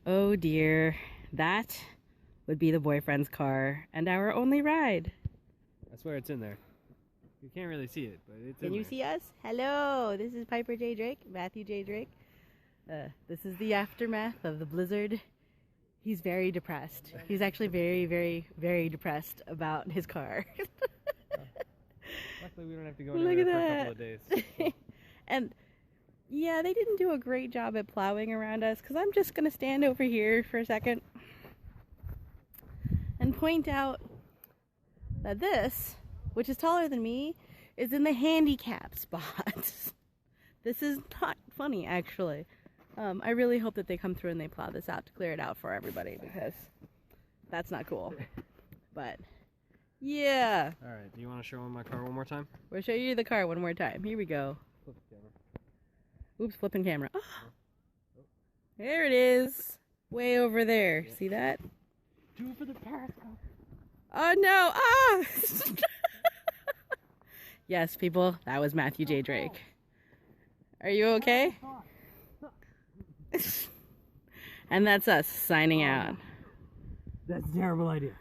Oh dear, that would be the boyfriend's car and our only ride. I swear it's in there. You can't really see it, but it's in there. Can you see us? Hello, this is Piper J. Drake, Matthew J. Drake. This is the aftermath of the blizzard. He's very depressed. He's actually very, very, very depressed about his car. Luckily, we don't have to go anywhere for a couple of days. So. And yeah, they didn't do a great job at plowing around us, because I'm just going to stand over here for a second and point out that this, which is taller than me, is in the handicap spot. This is not funny, actually. I really hope that they come through and they plow this out to clear it out for everybody, because that's not cool. But yeah. All right. Do you want to show them my car one more time? We'll show you the car one more time. Here we go. Flip the camera. Oops, flipping camera. Oh, there it is. Way over there. Yeah. See that? Do it for the Periscope. Oh no! Ah! Yes, people, that was Matthew J. Drake. Are you okay? And that's us signing out. That's a terrible idea.